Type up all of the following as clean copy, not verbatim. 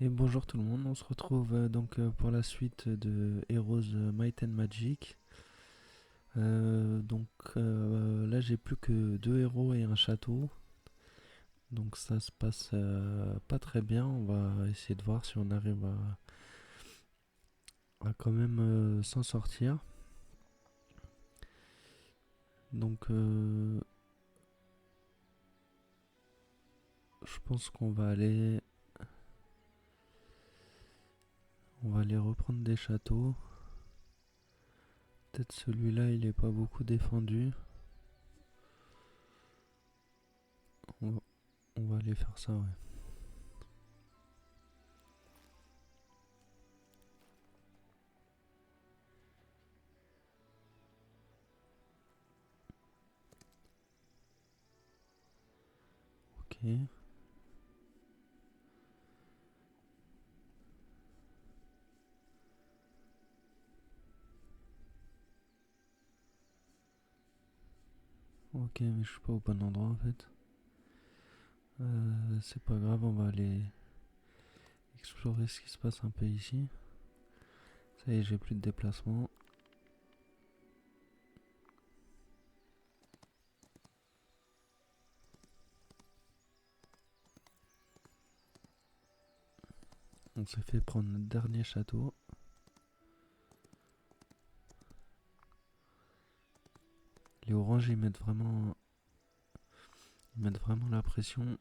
Et bonjour tout le monde, on se retrouve pour la suite de Heroes Might and Magic. Là j'ai plus que deux héros et un château, donc ça se passe pas très bien. On va essayer de voir si on arrive à quand même s'en sortir. Donc je pense qu'on va aller reprendre des châteaux. Peut-être celui-là il est pas beaucoup défendu. On va, on va aller faire ça, ouais. Ok. Ok, mais je suis pas au bon endroit en fait. C'est pas grave, on va aller explorer ce qui se passe un peu ici. Ça y est, j'ai plus de déplacement. On s'est fait prendre notre dernier château. Les oranges, ils mettent vraiment la pression.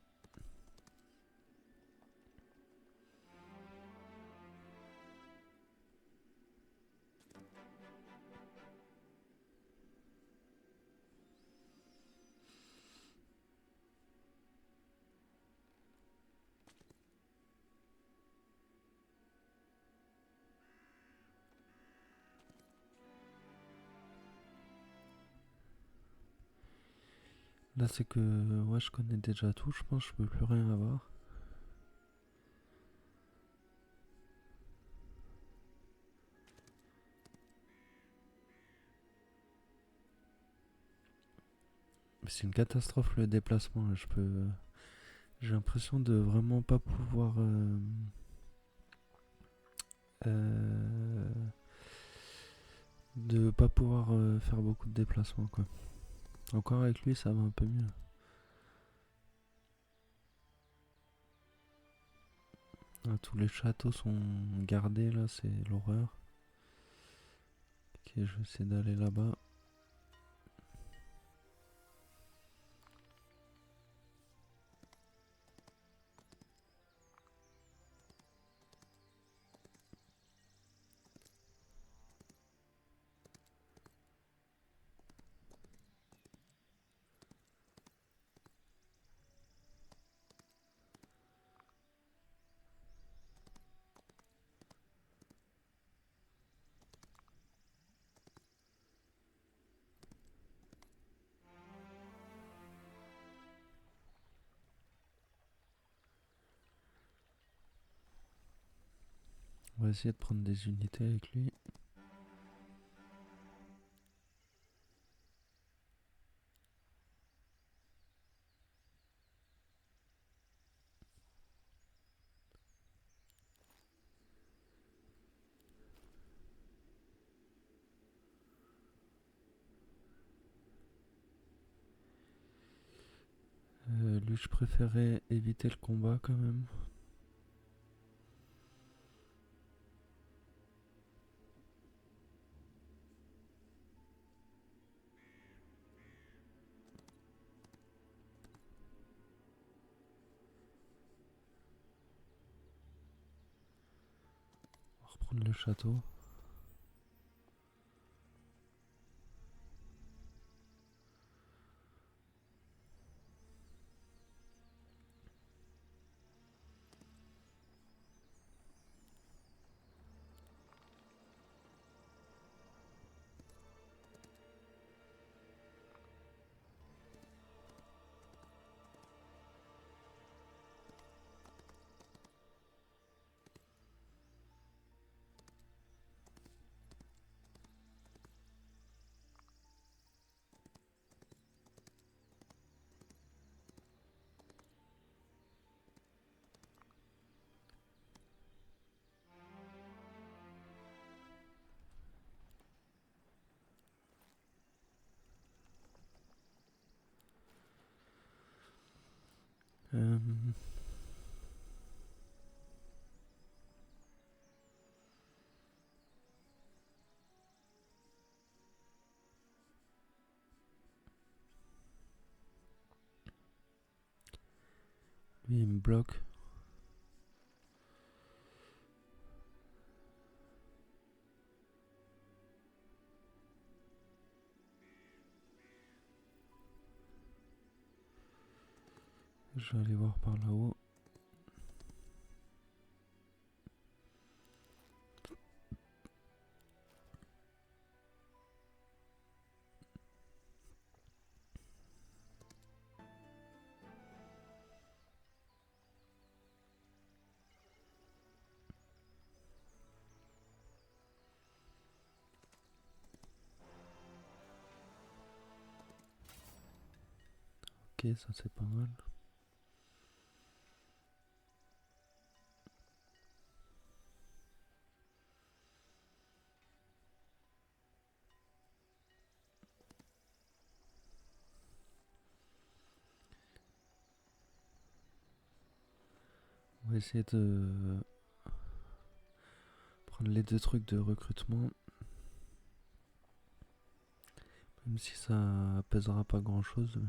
Là, c'est que ouais, je connais déjà tout. Je pense que je peux plus rien avoir. C'est une catastrophe le déplacement. Là. J'ai l'impression de vraiment pas pouvoir. De pas pouvoir faire beaucoup de déplacements quoi. Encore avec lui, ça va un peu mieux. Ah, tous les châteaux sont gardés là, c'est l'horreur. Ok, je vais essayer d'aller là-bas. On va essayer de prendre des unités avec lui. Lui, je préférais éviter le combat quand même. On va reprendre le château. Euh, Lui, il me bloque. Je vais aller voir par là-haut. Ok, ça c'est pas mal. On va essayer de prendre les deux trucs de recrutement. Même si ça pèsera pas grand chose.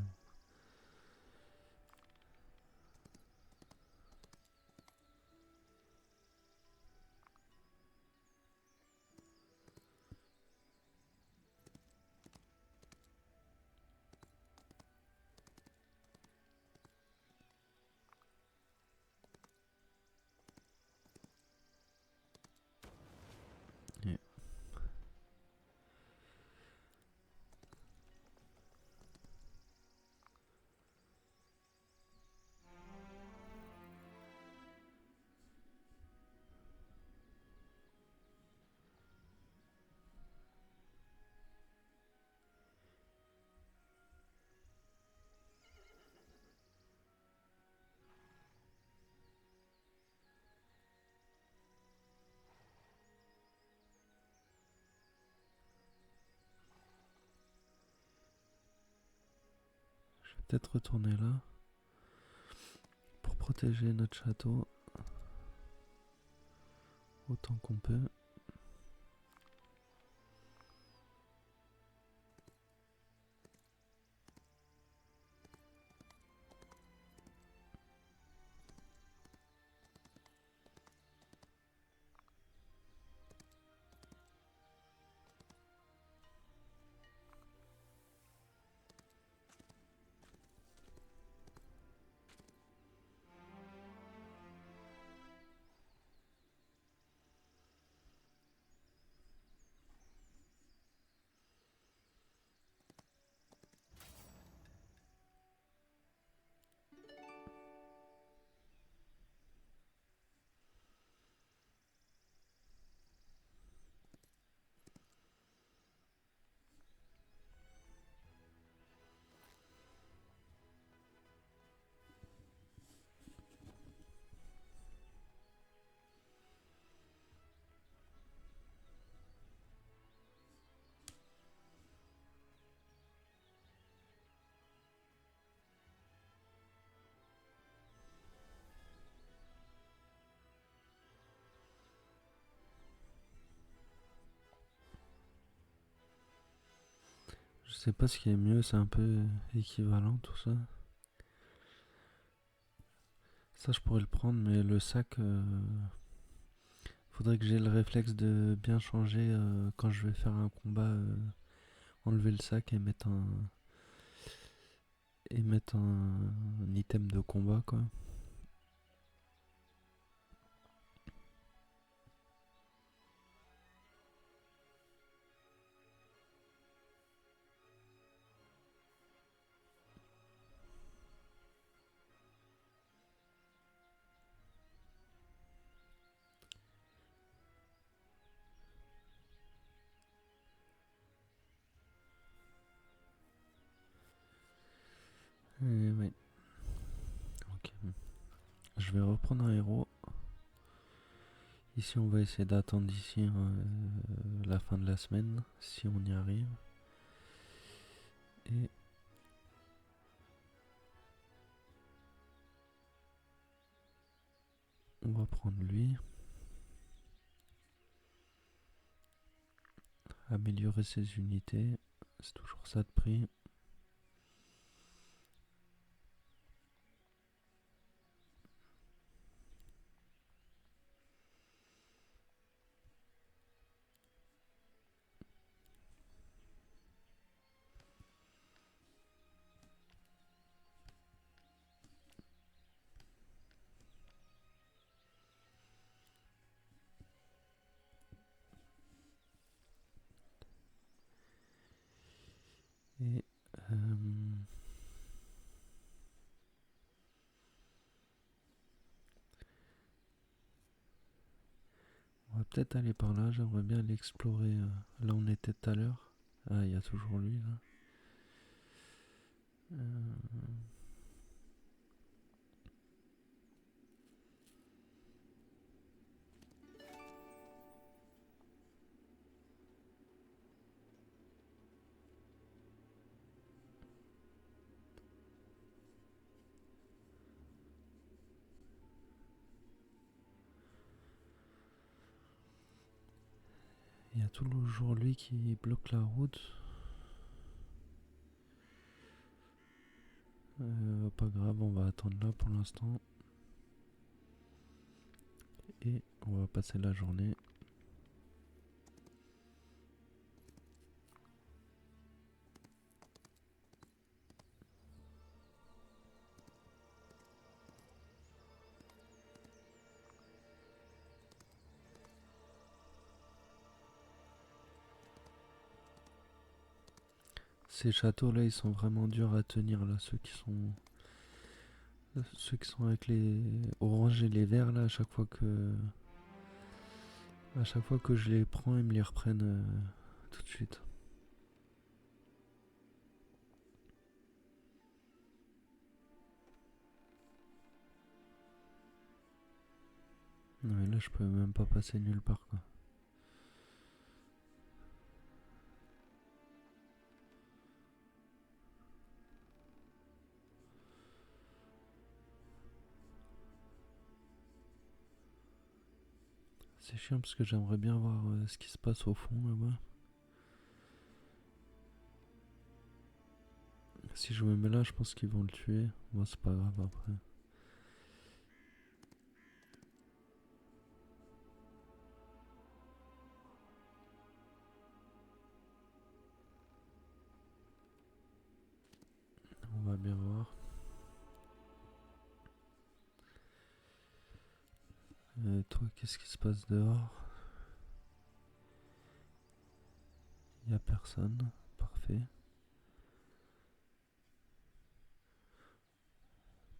Yeah. Je vais peut-être retourner là pour protéger notre château autant qu'on peut. Je sais pas ce qui est mieux, c'est un peu équivalent tout ça. Ça je pourrais le prendre, mais le sac, faudrait que j'ai le réflexe de bien changer quand je vais faire un combat, enlever le sac et mettre un item de combat quoi. Oui, ok. Je vais reprendre un héros. Ici on va essayer d'attendre d'ici la fin de la semaine, si on y arrive. Et On va prendre lui. Améliorer ses unités. C'est toujours ça de prix. Et on va peut-être aller par là. J'aimerais bien aller explorer là où on était tout à l'heure. Ah, il y a toujours lui là. Il y a toujours lui qui bloque la route. Pas grave, on va attendre là pour l'instant. Et on va passer la journée. Ces châteaux là, ils sont vraiment durs à tenir là, ceux qui sont avec les oranges et les verts là, à chaque fois que je les prends, ils me les reprennent tout de suite. Ouais, là je peux même pas passer nulle part quoi. C'est chiant parce que j'aimerais bien voir ce qui se passe au fond là-bas. Si je me mets là, je pense qu'ils vont le tuer. Moi, c'est pas grave après. On va bien voir. Toi, qu'est-ce qui se passe dehors? Y a personne. Parfait.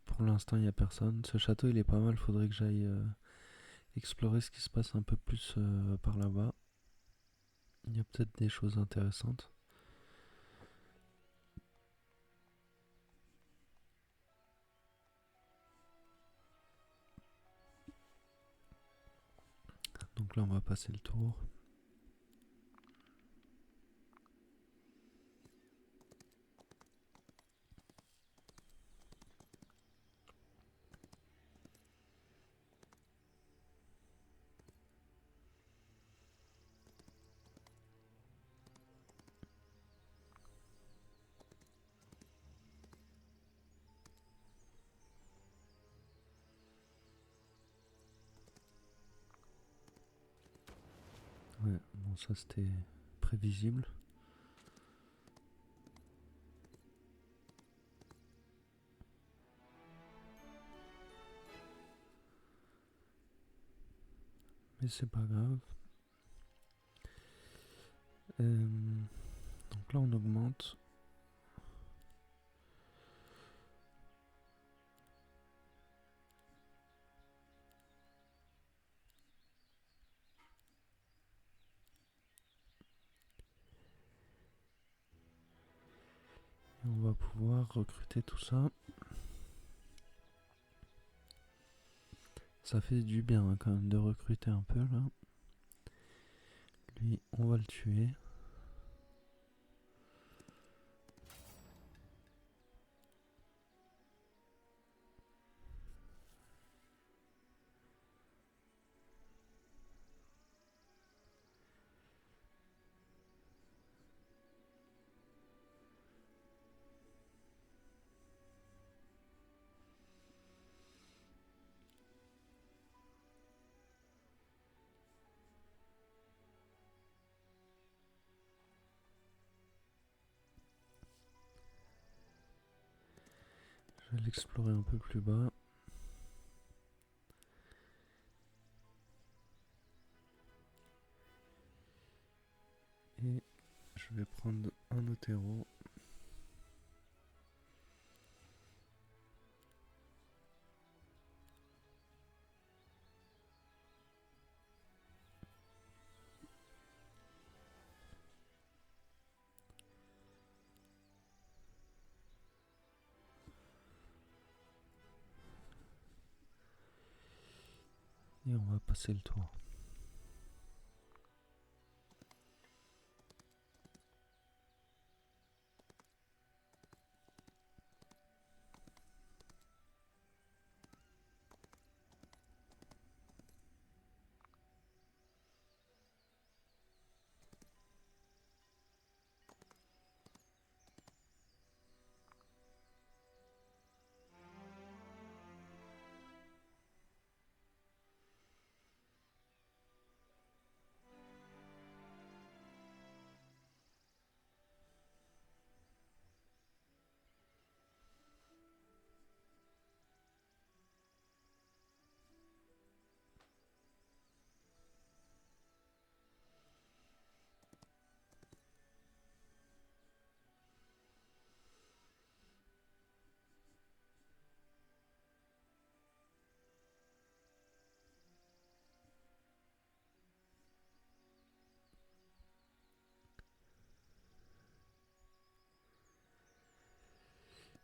Pour l'instant, il y a personne. Ce château, il est pas mal. Faudrait que j'aille explorer ce qui se passe un peu plus par là-bas. Il y a peut-être des choses intéressantes. Donc là, on va passer le tour. Ouais, bon, ça c'était prévisible. Mais c'est pas grave. Donc là, on augmente. Et on va pouvoir recruter tout ça. Ça fait du bien hein, quand même de recruter un peu là. Lui, on va le tuer. Je vais l'explorer un peu plus bas. Et je vais prendre un autre héros. Et on va passer le tour.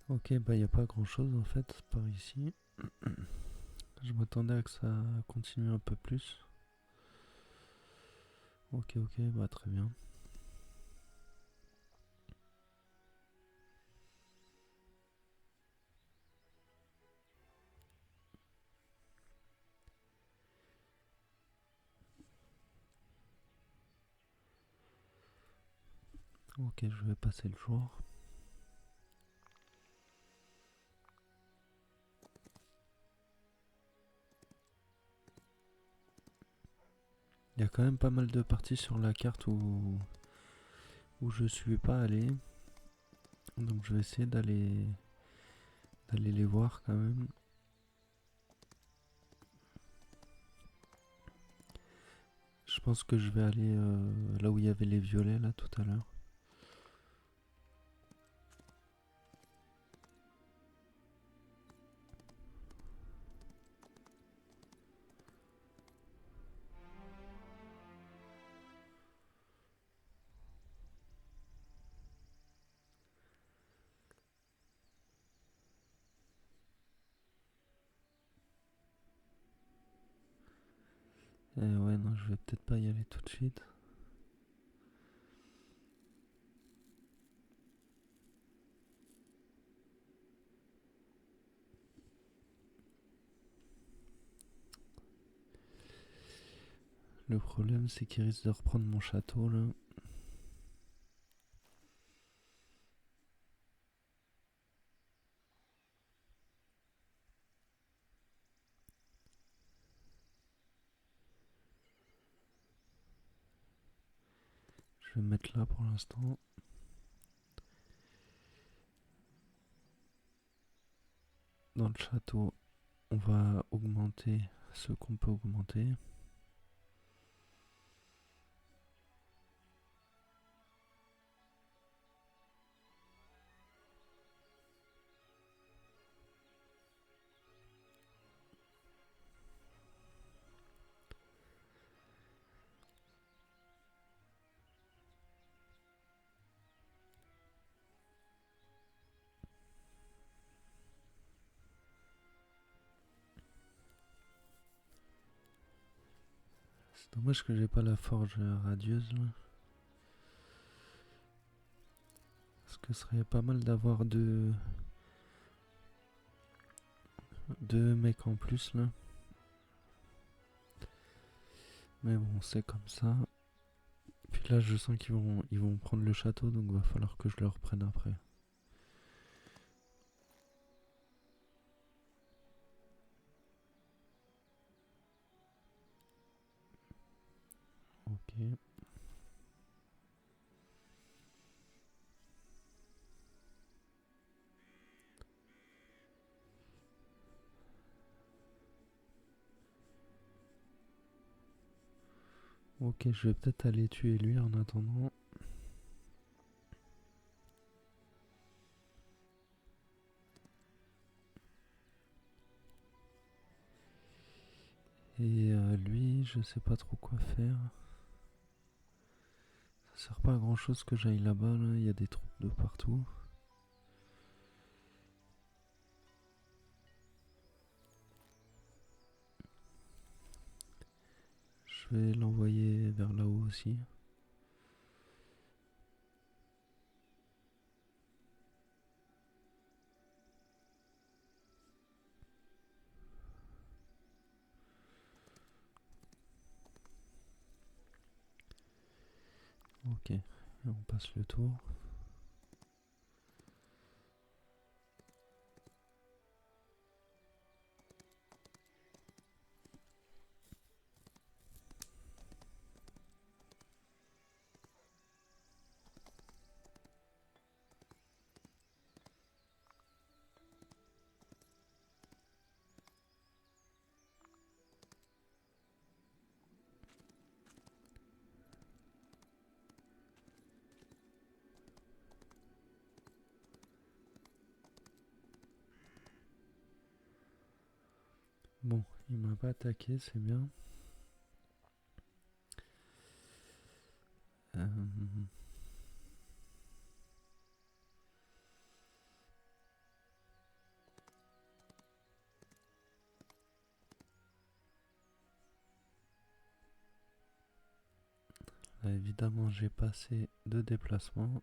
Ok, bah y a pas grand chose en fait par ici. Je m'attendais à que ça continue un peu plus. Ok, bah très bien. Ok, je vais passer le jour. Il y a quand même pas mal de parties sur la carte où je suis pas allé. Donc je vais essayer d'aller les voir quand même. Je pense que je vais aller là où il y avait les violets là tout à l'heure. Et ouais, non, je vais peut-être pas y aller tout de suite. Le problème, c'est qu'il risque de reprendre mon château là. Je vais me mettre là pour l'instant. Dans le château, on va augmenter ce qu'on peut augmenter. C'est dommage que j'ai pas la forge radieuse là. Parce que ce serait pas mal d'avoir deux mecs en plus là. Mais bon, c'est comme ça. Puis là, je sens qu'ils vont prendre le château, donc va falloir que je le reprenne après. Ok. Ok, je vais peut-être aller tuer lui en attendant. Et lui, je sais pas trop quoi faire. Ça sert pas à grand chose que j'aille là-bas, là. Il y a des troupes de partout. Je vais l'envoyer vers là-haut aussi. Ok, et on passe le tour. Bon, il m'a pas attaqué, c'est bien. Euh, Là, évidemment, j'ai pas assez de déplacement.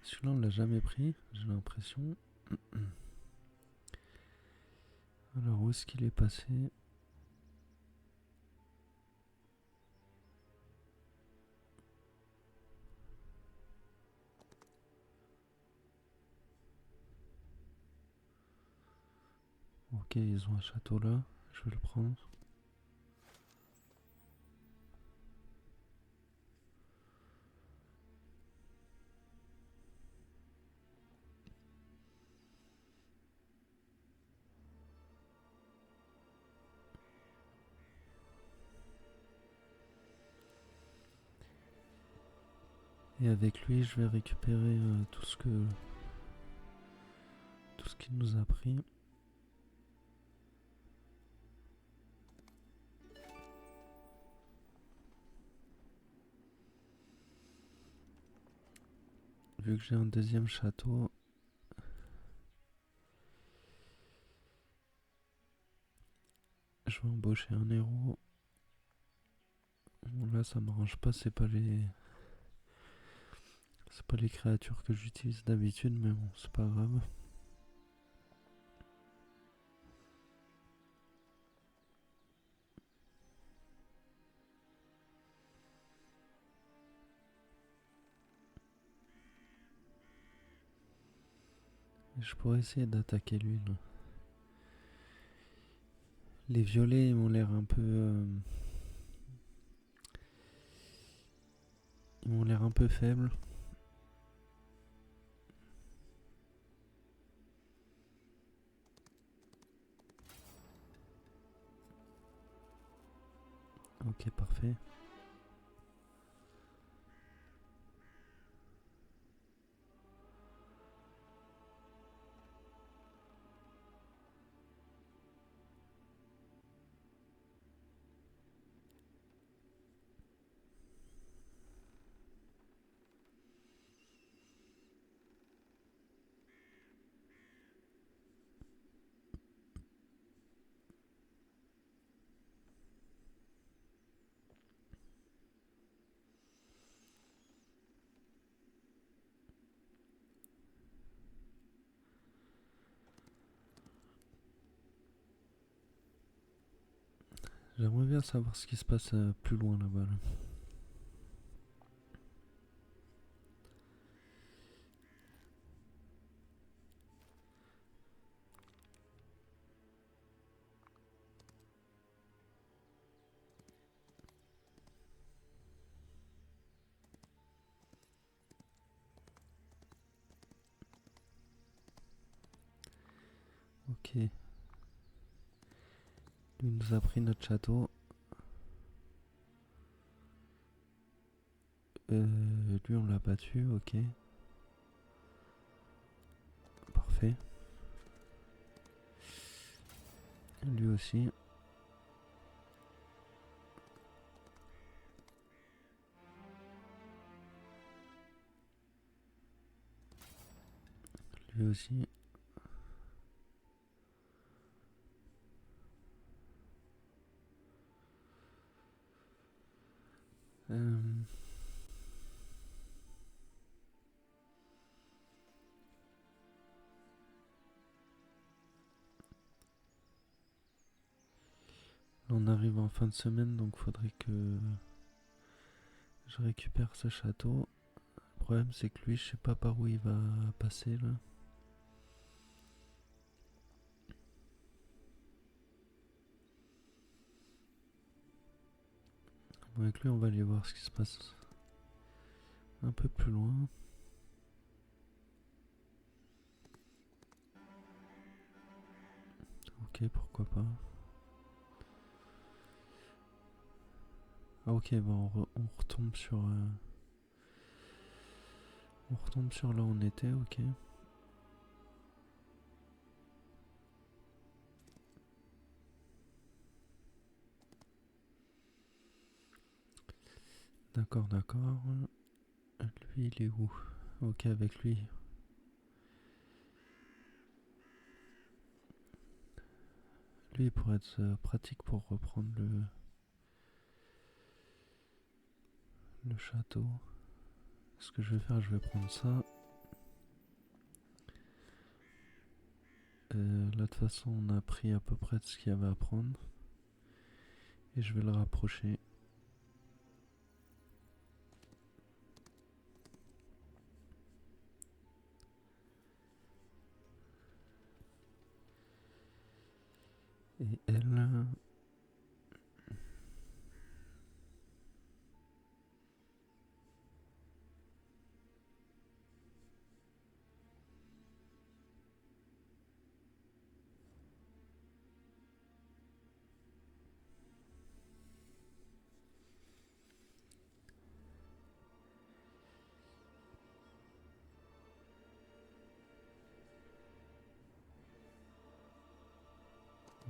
Celui-là, on l'a jamais pris, j'ai l'impression. Alors, où est-ce qu'il est passé? Ok, ils ont un château là, je vais le prendre. Et avec lui, je vais récupérer tout ce qu'il nous a pris. Vu que j'ai un deuxième château, je vais embaucher un héros. Bon, là, ça m'arrange pas, c'est pas les créatures que j'utilise d'habitude, mais bon, c'est pas grave. Et je pourrais essayer d'attaquer lui là. Les violets, ils m'ont l'air un peu. Ils m'ont l'air un peu faibles. Ok, parfait. J'aimerais bien savoir ce qui se passe plus loin là-bas. Là. Ok. Lui nous a pris notre château. Lui on l'a battu, ok. Parfait. Lui aussi. Lui aussi. Euh, on arrive en fin de semaine, donc faudrait que je récupère ce château. Le problème c'est que lui, je sais pas par où il va passer là. Bon, avec lui, on va aller voir ce qui se passe un peu plus loin. Ok, pourquoi pas. Ah ok, bon, on retombe sur... on retombe sur là où on était, ok. D'accord, d'accord. Lui, il est où? Ok, avec lui. Lui, il pourrait être pratique pour reprendre le château. Ce que je vais faire, je vais prendre ça. Là, de toute façon, on a pris à peu près de ce qu'il y avait à prendre. Et je vais le rapprocher. Et elle...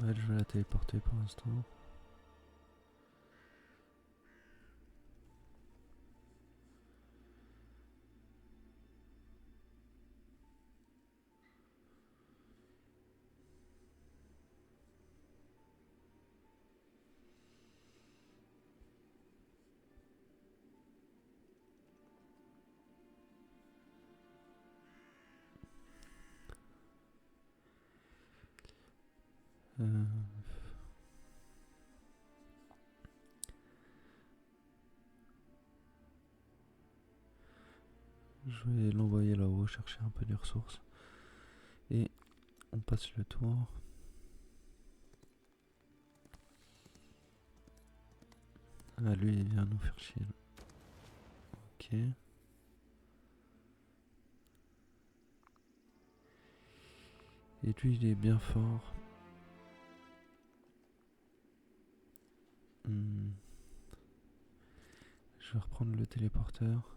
ouais, je vais la téléporter pour l'instant. Euh, je vais l'envoyer là-haut, chercher un peu des ressources. Et on passe le tour. Ah, lui, il vient nous faire chier. Ok. Et lui, il est bien fort. Hmm. Je vais reprendre le téléporteur.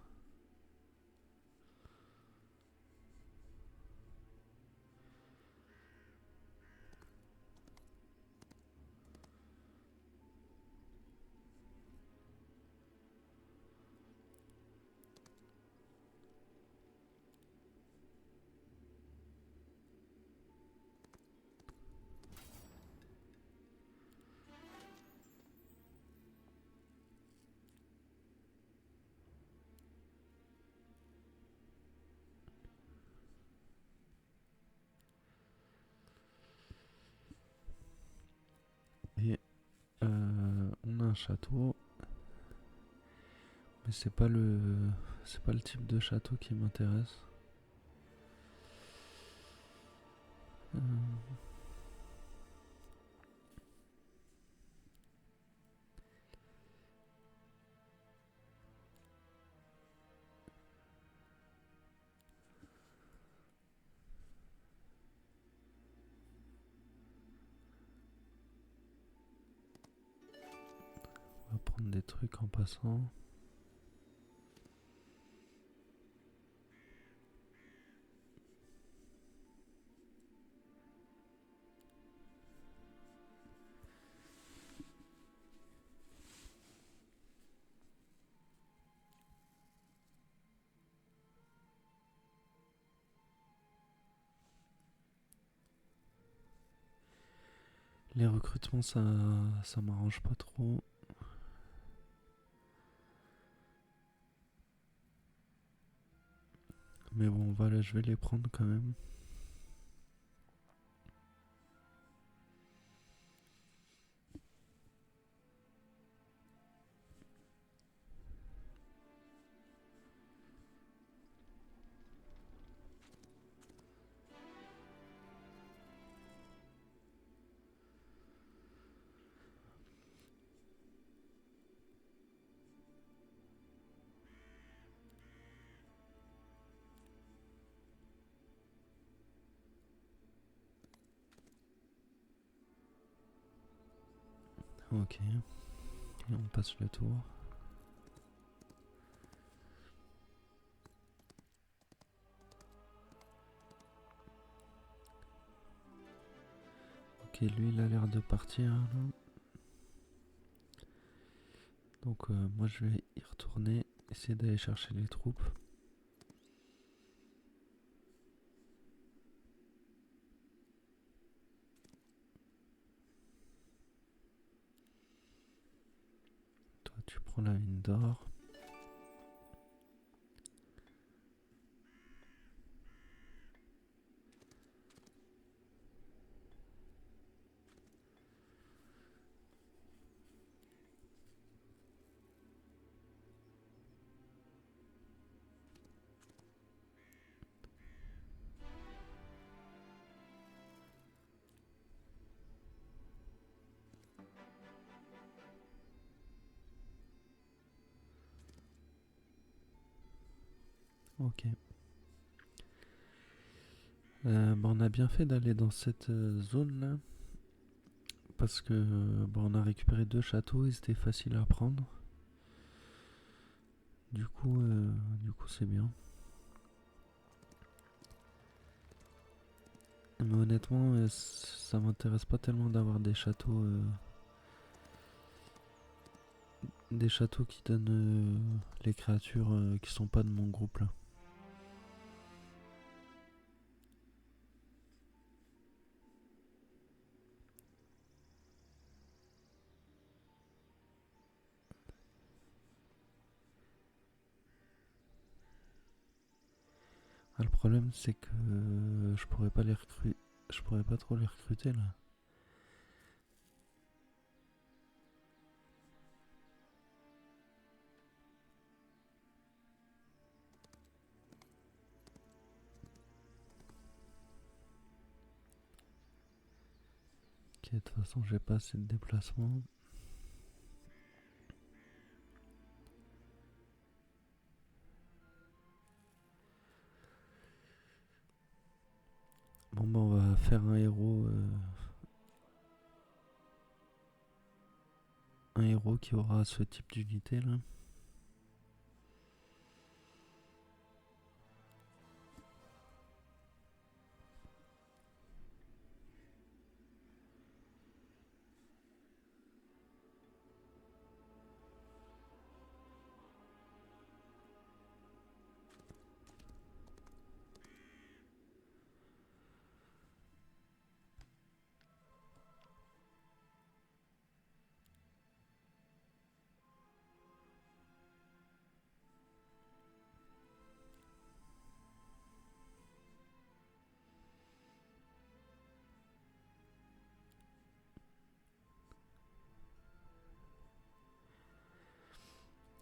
château. Mais c'est pas le type de château qui m'intéresse. Euh, on va prendre des trucs en passant. Les recrutements, ça m'arrange pas trop. Mais bon, voilà, je vais les prendre quand même. Ok, et on passe le tour. Ok, lui il a l'air de partir là. Donc moi je vais y retourner, essayer d'aller chercher les troupes. Toi tu prends la mine d'or. Ok. On a bien fait d'aller dans cette zone là. Parce que on a récupéré 2 châteaux et c'était facile à prendre. Du coup c'est bien. Mais honnêtement, ça m'intéresse pas tellement d'avoir des châteaux qui donnent les créatures qui sont pas de mon groupe là. Ah, le problème c'est que je pourrais pas trop les recruter là. Ok, de toute façon j'ai pas assez de déplacement. Bon on va faire un héros qui aura ce type d'unité là.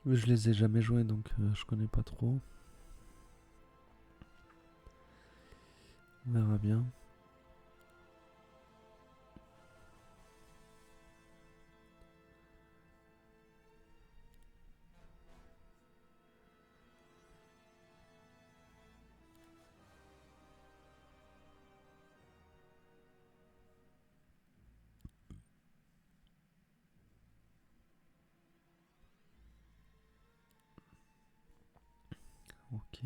Je les ai jamais joués donc je connais pas trop. On verra bien. Ok.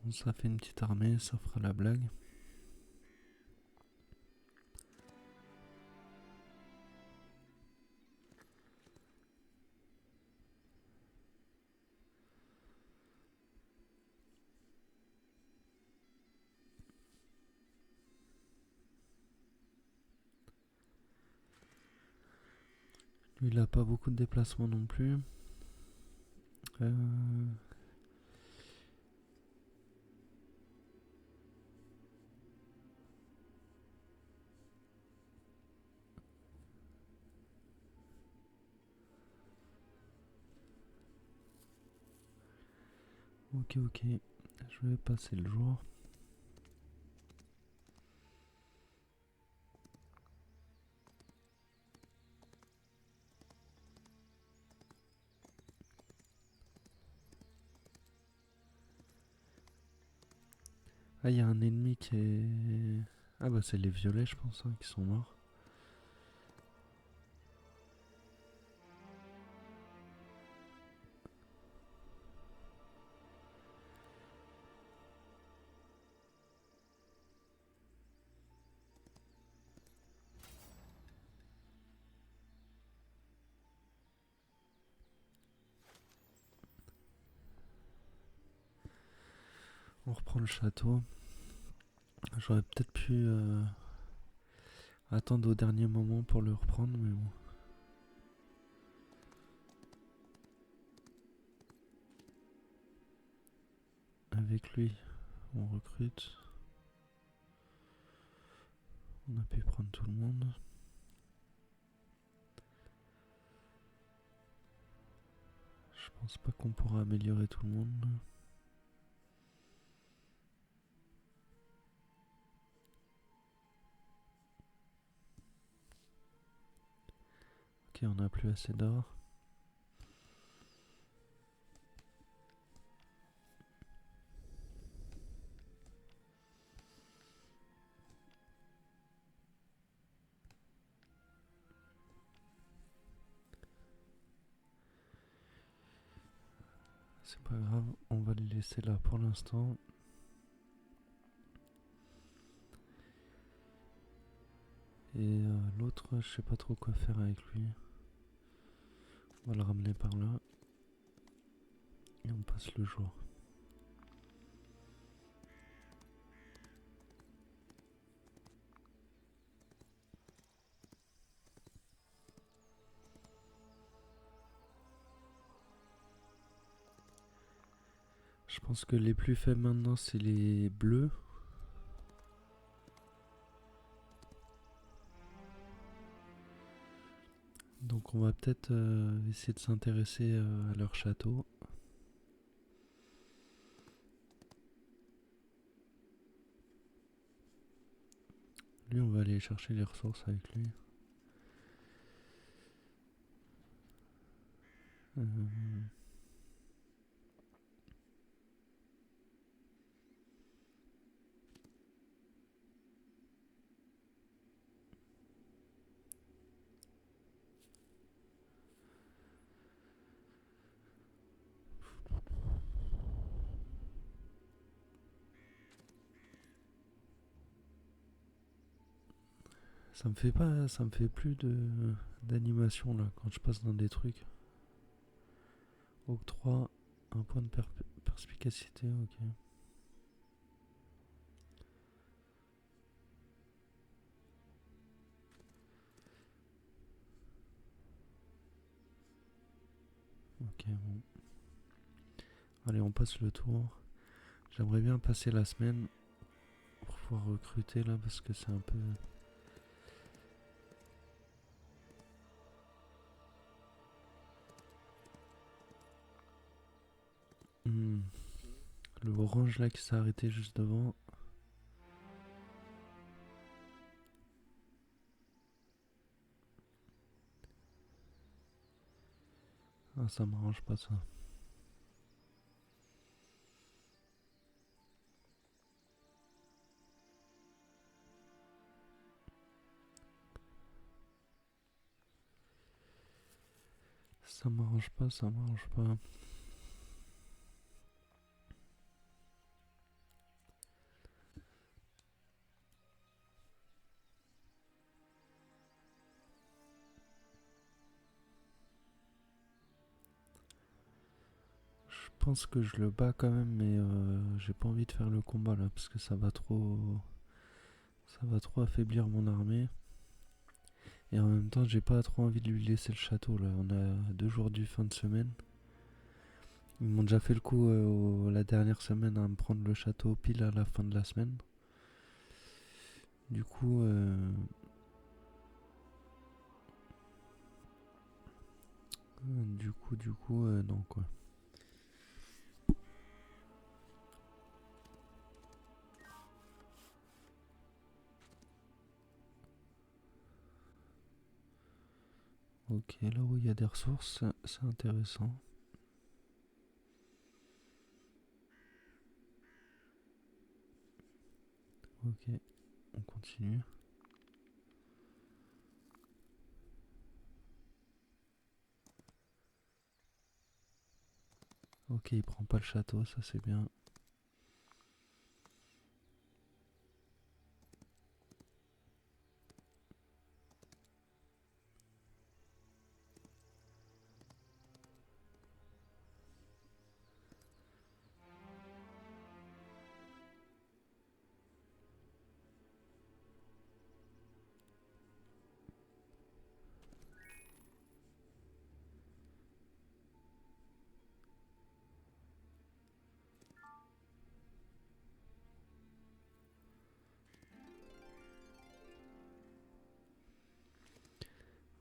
Bon, ça fait une petite armée, ça fera la blague. Lui, il a pas beaucoup de déplacements non plus. Ok, ok. Je vais passer le jour. Ah, il y a un ennemi qui est... Ah bah c'est les violets je pense qui sont morts. On reprend le château. J'aurais peut-être pu attendre au dernier moment pour le reprendre, mais bon. Avec lui, on recrute. On a pu prendre tout le monde. Je pense pas qu'on pourra améliorer tout le monde. Ok, on a plus assez d'or. C'est pas grave, on va le laisser là pour l'instant. Et l'autre, je sais pas trop quoi faire avec lui. On va le ramener par là. Et on passe le jour. Je pense que les plus faibles maintenant, c'est les bleus. Donc on va peut-être essayer de s'intéresser à leur château. Lui, on va aller chercher les ressources avec lui. Euh, ça me fait plus d'animation là quand je passe dans des trucs. Octroi, Un point de perspicacité, ok. Ok, bon. Allez, on passe le tour. J'aimerais bien passer la semaine pour pouvoir recruter là parce que c'est un peu... Le orange là qui s'est arrêté juste devant. Ah, ça m'arrange pas ça. Ça m'arrange pas, ça m'arrange pas. Je pense que je le bats quand même, mais j'ai pas envie de faire le combat là parce que ça va trop affaiblir mon armée. Et en même temps, j'ai pas trop envie de lui laisser le château là. On a 2 jours du fin de semaine. Ils m'ont déjà fait le coup la dernière semaine à me prendre le château pile à la fin de la semaine. Du coup, non quoi. Ok, là où il y a des ressources, c'est intéressant. Ok, on continue. Ok, il prend pas le château, ça c'est bien.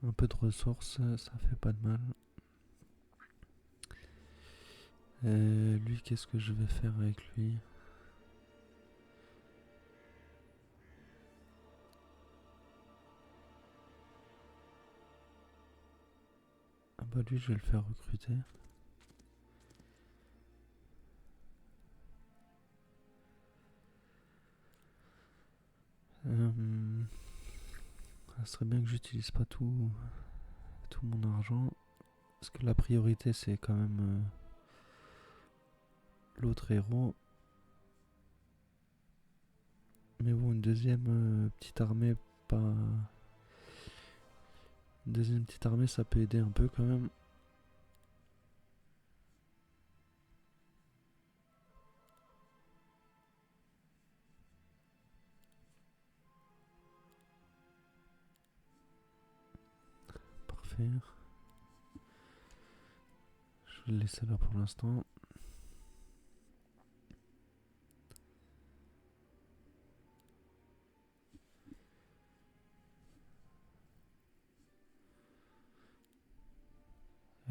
Un peu de ressources, ça fait pas de mal. Lui, qu'est-ce que je vais faire avec lui? Ah bah lui, je vais le faire recruter. Ça serait bien que j'utilise pas tout mon argent. Parce que la priorité, c'est quand même l'autre héros. Mais bon, une deuxième petite armée, pas... Une deuxième petite armée, ça peut aider un peu quand même. Parfait. Je vais le laisser là pour l'instant.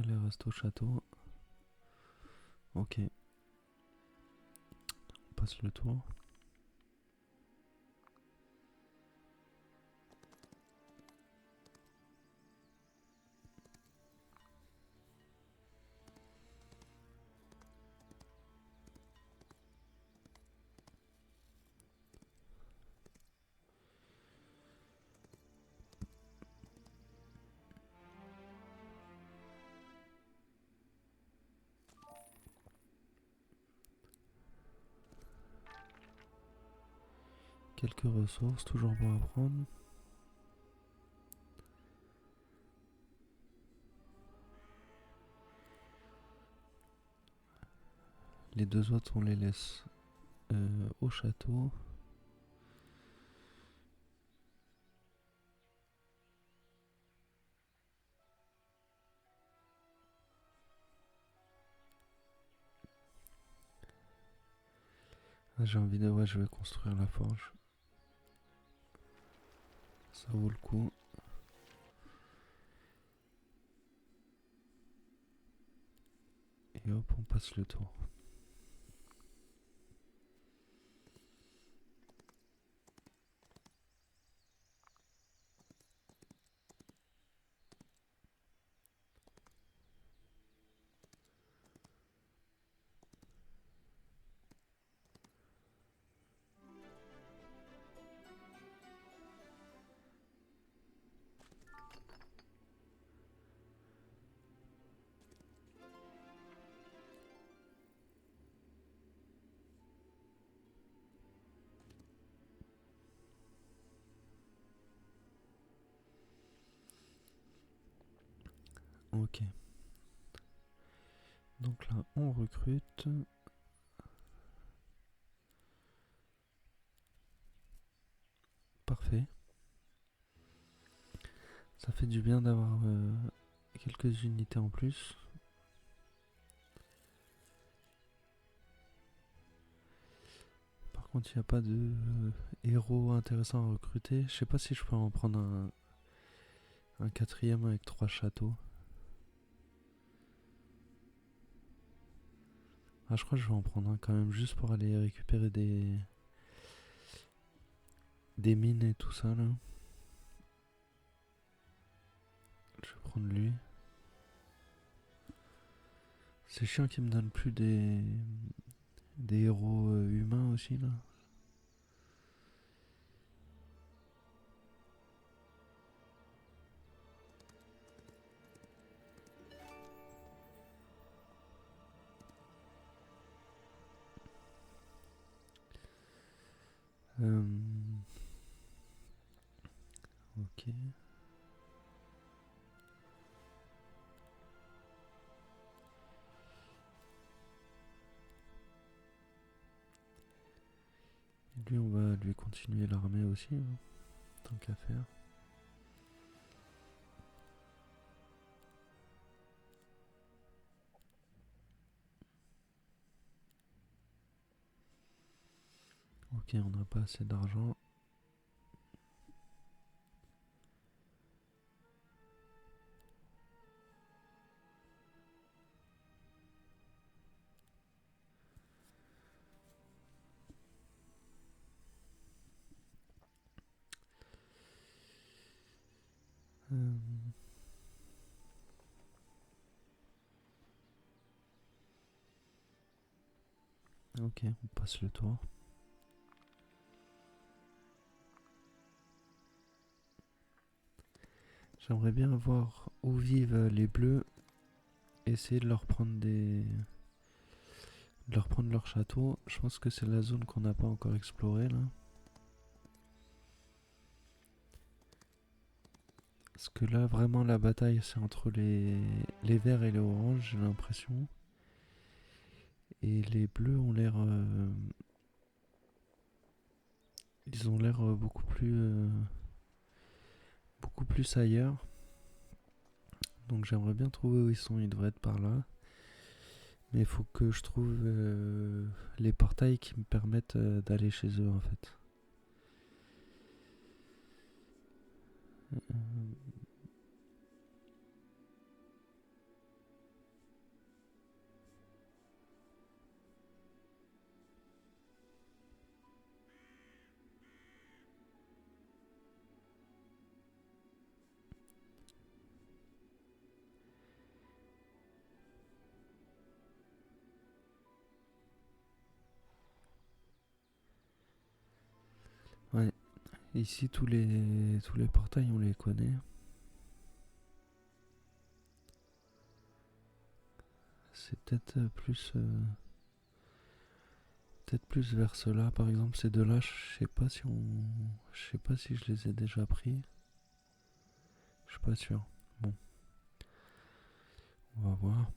Elle reste au château. Ok. On passe le tour. Quelques ressources, toujours bon à prendre. Les deux autres, on les laisse au château. Ah, j'ai envie de... Ouais, je vais construire la forge. Ça vaut le coup. Et hop, on passe le tour. Ok. Donc là, on recrute. Parfait. Ça fait du bien d'avoir quelques unités en plus. Par contre, il n'y a pas de héros intéressants à recruter. Je sais pas si je peux en prendre un quatrième avec 3 châteaux. Ah, je crois que je vais en prendre un quand même juste pour aller récupérer des mines et tout ça là. Je vais prendre lui. C'est chiant qu'il me donne plus des héros humains aussi là. Euh, ok. Et lui, on va lui continuer l'armée aussi, hein, tant qu'à faire. Ok, on n'a pas assez d'argent. Euh, ok, on passe le tour. J'aimerais bien voir où vivent les bleus. Essayer de leur prendre de leur prendre leur château. Je pense que c'est la zone qu'on n'a pas encore explorée là. Parce que là, vraiment, la bataille, c'est entre les verts et les oranges, j'ai l'impression. Et les bleus ont l'air... ils ont l'air beaucoup plus ailleurs. Donc j'aimerais bien trouver où ils sont, ils devraient être par là. Mais il faut que je trouve les portails qui me permettent d'aller chez eux en fait. Ouais, ici tous les portails on les connaît. C'est peut-être plus vers ceux-là par exemple, ces deux-là, je sais pas si je les ai déjà pris. Je suis pas sûr. Bon, on va voir.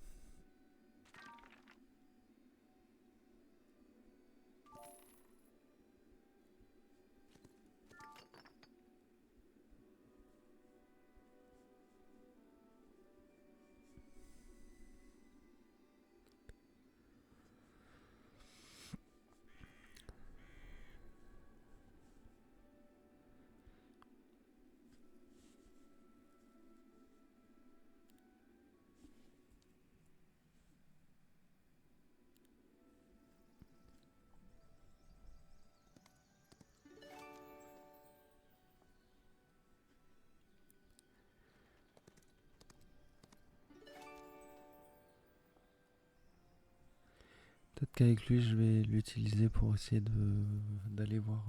Peut-être qu'avec lui, je vais l'utiliser pour essayer d'aller voir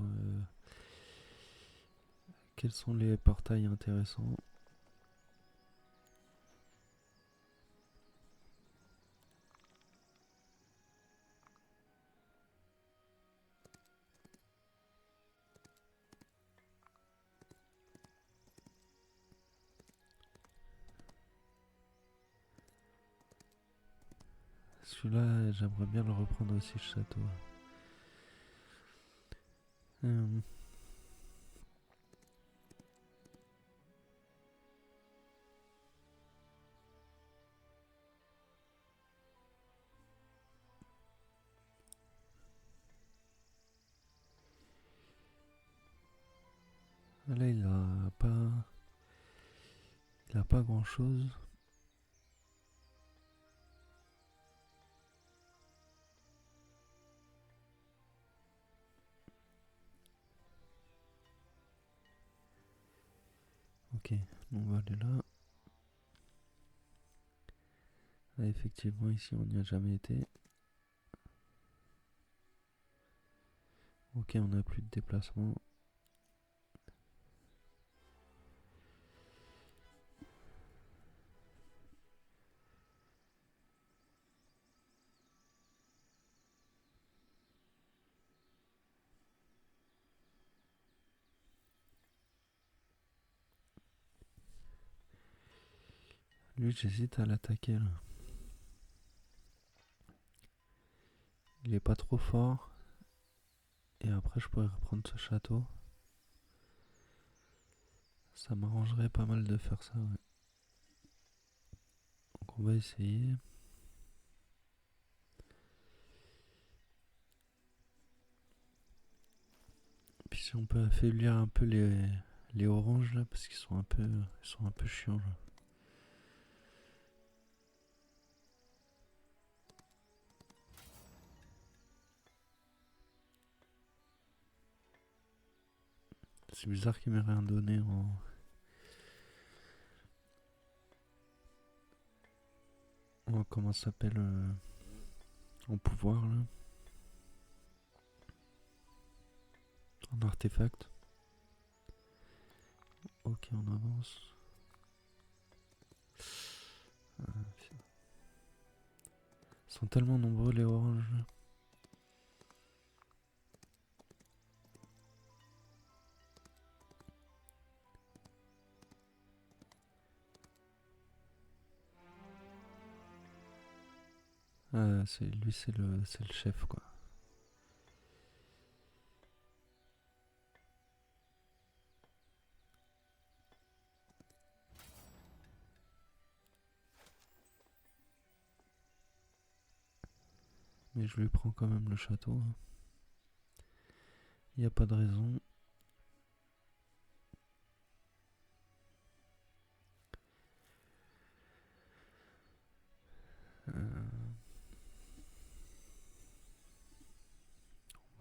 quels sont les portails intéressants. Celui-là, j'aimerais bien le reprendre aussi, le château. Euh, Là, il a pas grand-chose. Ok, on va aller là. Là, effectivement, ici, on n'y a jamais été. Ok, on n'a plus de déplacement. Lui, j'hésite à l'attaquer là. Il est pas trop fort. Et après, je pourrais reprendre ce château. Ça m'arrangerait pas mal de faire ça, ouais. Donc on va essayer. Puis si on peut affaiblir un peu les oranges là, parce qu'ils sont un peu chiants là. C'est bizarre qu'il m'ait rien donné comment ça s'appelle en pouvoir là. En artefact. Ok, on avance. Ils sont tellement nombreux les oranges là. Lui c'est le chef quoi. Mais je lui prends quand même le château, hein. Y a pas de raison. Euh,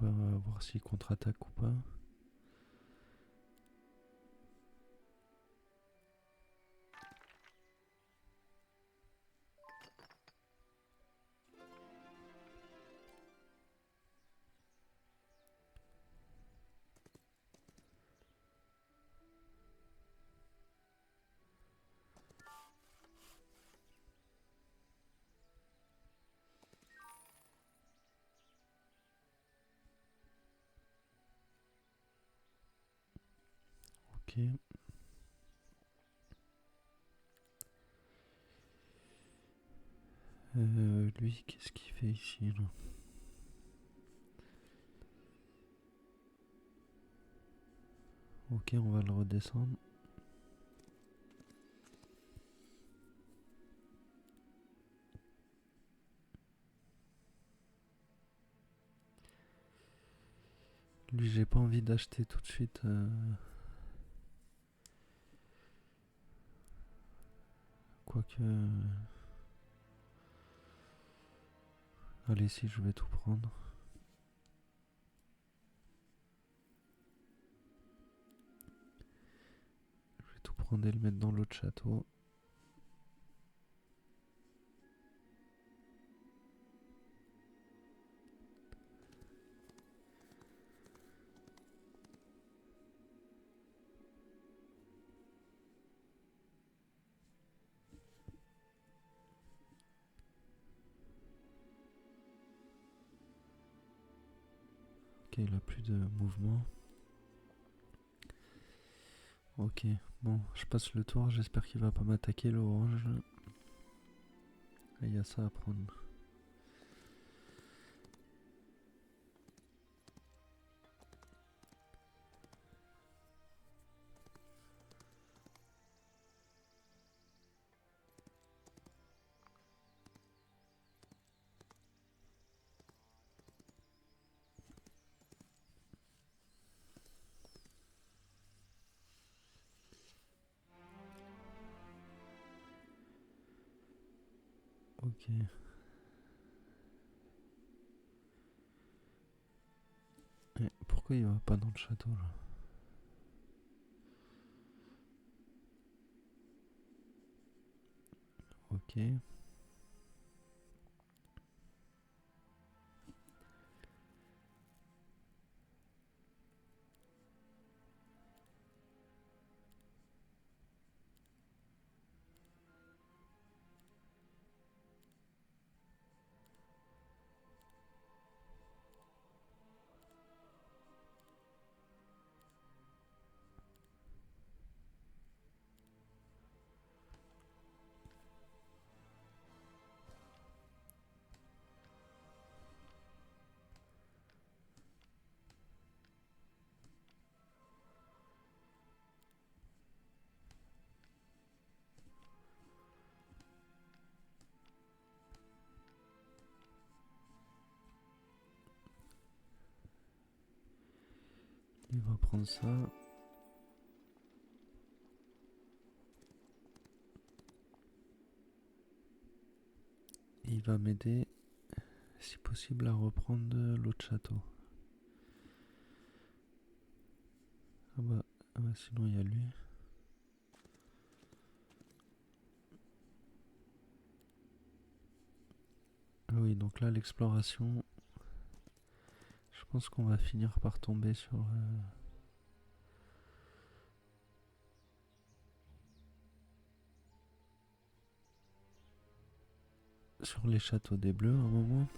on va voir s'il contre-attaque ou pas. Ok. Lui, qu'est-ce qu'il fait ici là? Ok, on va le redescendre. Lui, j'ai pas envie d'acheter tout de suite. Quoique. Allez, si, je vais tout prendre. Je vais tout prendre et le mettre dans l'autre château. Ok, il a plus de mouvement. Ok, bon, je passe le tour, j'espère qu'il va pas m'attaquer l'orange. Il y a ça à prendre. Ok. Et pourquoi il va pas dans le château là? Ok. Il va prendre ça. Et il va m'aider, si possible, à reprendre l'autre château. Ah bah sinon il y a lui. Ah oui, donc là l'exploration, je pense qu'on va finir par tomber sur les châteaux des Bleus à un moment.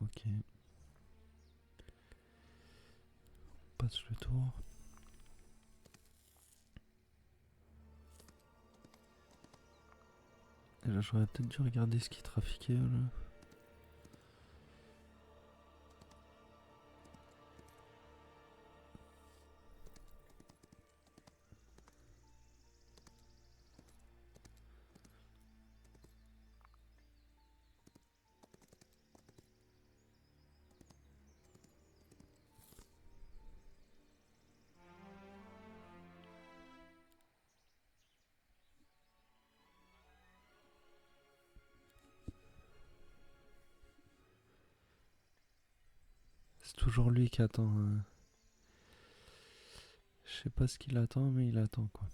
Ok. On passe le tour. Et là j'aurais peut-être dû regarder ce qui trafiquait là. C'est toujours lui qui attend. Je sais pas ce qu'il attend, mais il attend quoi.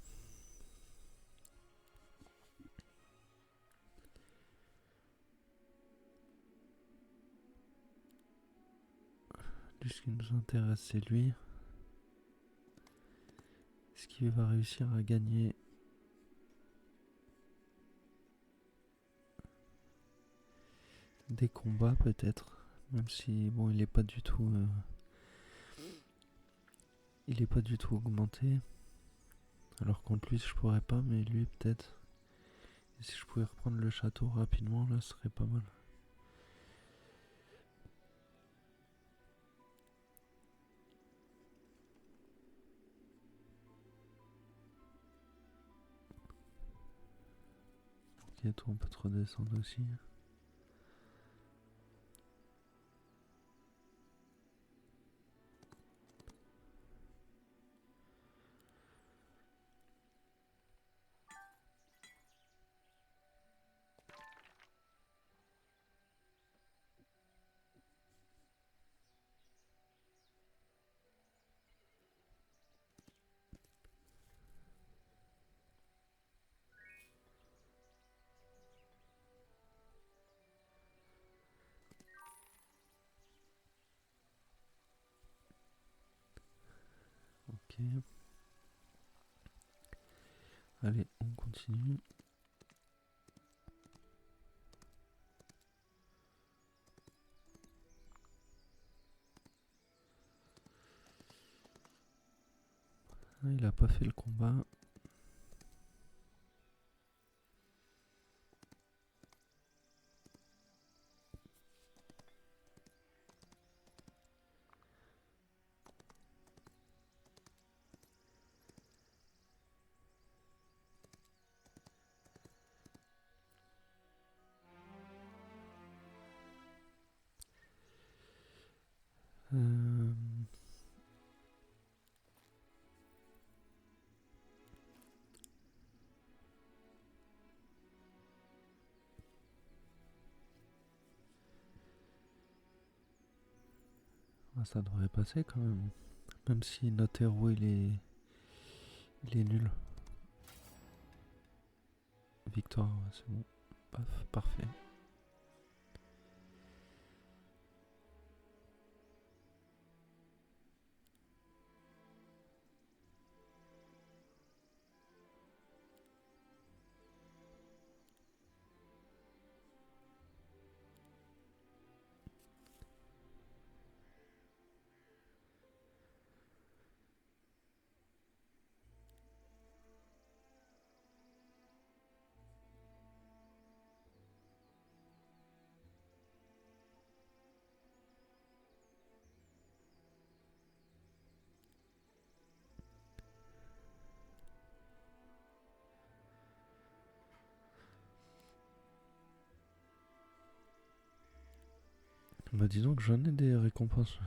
Lui, ce qui nous intéresse, c'est lui. Est-ce qu'il va réussir à gagner des combats peut-être? Même si, bon, il est pas du tout... il est pas du tout augmenté. Alors contre lui, je pourrais pas, mais lui peut-être. Et si je pouvais reprendre le château rapidement, là, ce serait pas mal. Ok, toi, on peut te redescendre aussi. Allez, on continue. Ah, il a pas fait le combat. Euh, Ça devrait passer quand même. Même si notre héros il est nul. Victoire, ouais, c'est bon. Paf, parfait. Bah disons que j'en ai des récompenses.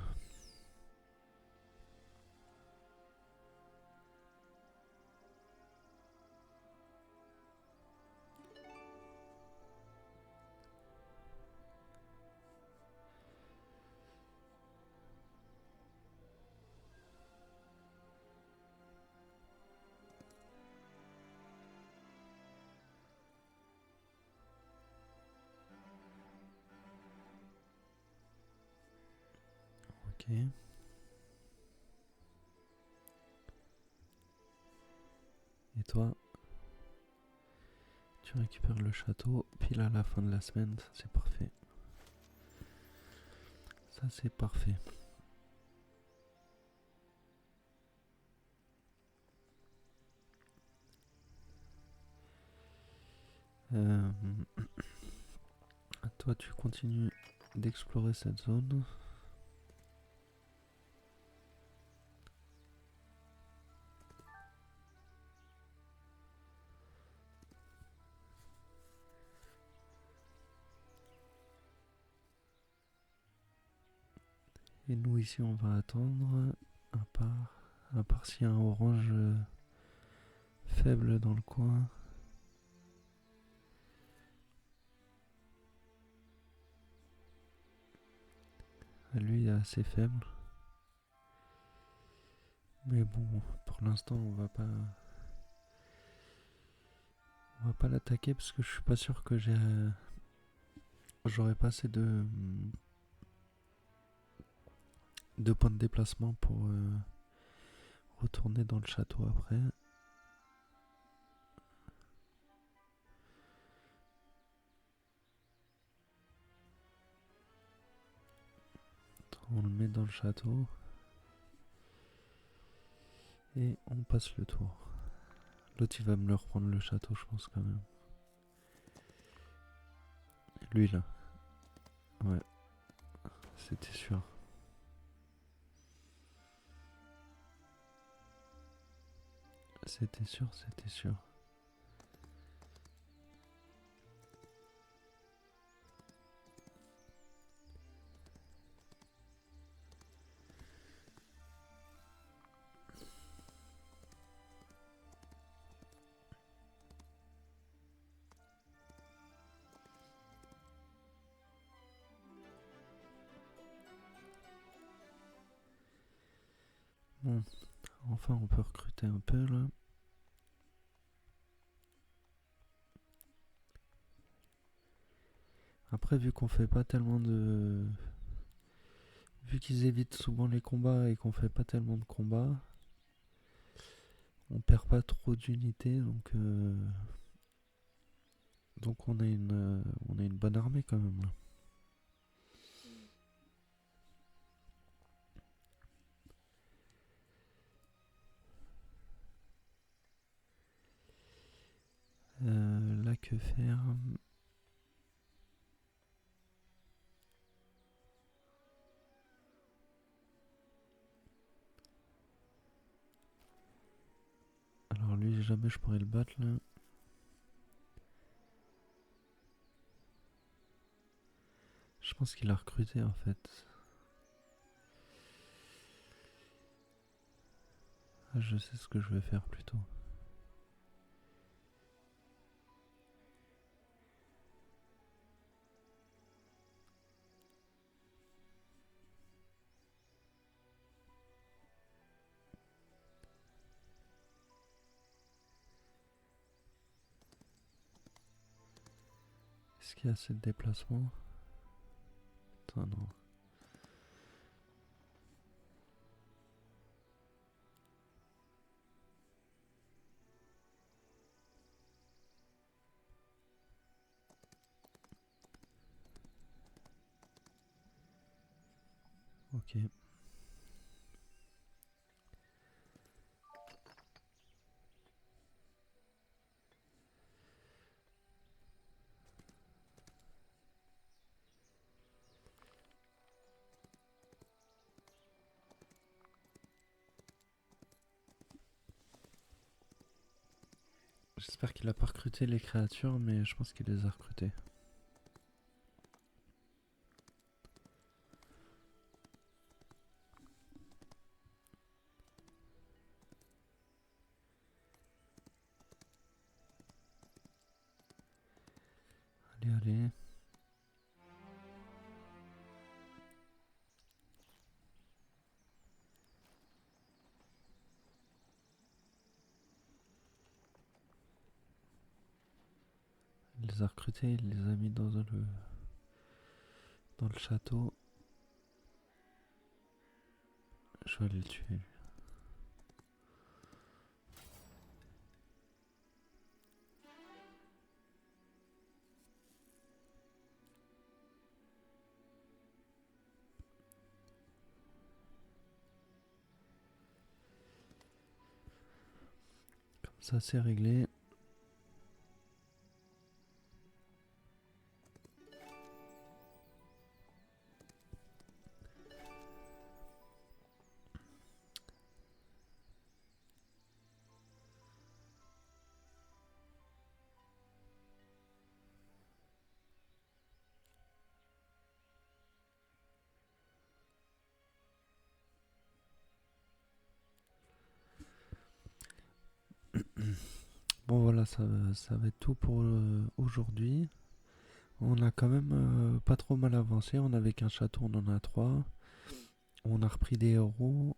Ok. Et toi, tu récupères le château pile à la fin de la semaine, ça c'est parfait. Ça c'est parfait. Euh, Toi tu continues d'explorer cette zone. Et nous ici on va attendre, à part s'il y a un orange faible dans le coin. Lui il est assez faible. Mais bon, pour l'instant on va pas l'attaquer parce que je suis pas sûr que j'aurai pas assez de points de déplacement pour retourner dans le château après. On le met dans le château. Et on passe le tour. L'autre il va me le reprendre le château je pense quand même. Lui là. Ouais. C'était sûr. C'était sûr, c'était sûr. Bon, enfin on peut recruter un peu là. Après vu qu'on fait pas tellement de... Vu qu'ils évitent souvent les combats et qu'on fait pas tellement de combats, On perd pas trop d'unités, donc on a une bonne armée quand même là. Là, que faire? Alors lui, jamais je pourrais le battre là. Je pense qu'il a recruté en fait. Ah, je sais ce que je vais faire plutôt. Est-ce qu'il y a assez de déplacement? Putain, non. Ok. J'espère qu'il a pas recruté les créatures, mais je pense qu'il les a recrutées. Allez, allez. Il les a recrutés, il les a mis dans le château. Je vais aller le tuer. Comme ça, c'est réglé. Bon, voilà, ça va être tout pour aujourd'hui. On a quand même pas trop mal avancé. On avait qu'un château, on en a trois. On a repris des héros.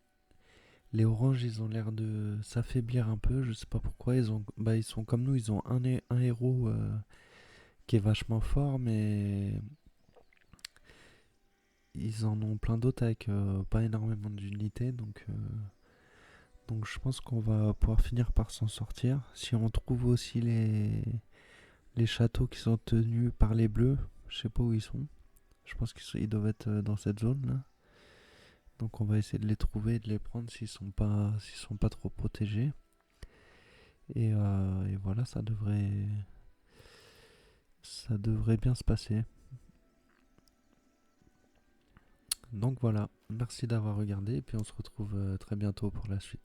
Les oranges, ils ont l'air de s'affaiblir un peu. Je sais pas pourquoi. Ils sont comme nous. Ils ont un héros qui est vachement fort, mais ils en ont plein d'autres avec pas énormément d'unités. Donc je pense qu'on va pouvoir finir par s'en sortir. Si on trouve aussi les châteaux qui sont tenus par les bleus, je sais pas où ils sont. Je pense ils doivent être dans cette zone là. Donc on va essayer de les trouver et de les prendre s'ils sont pas trop protégés. Et voilà, ça devrait bien se passer. Donc voilà, merci d'avoir regardé et puis on se retrouve très bientôt pour la suite.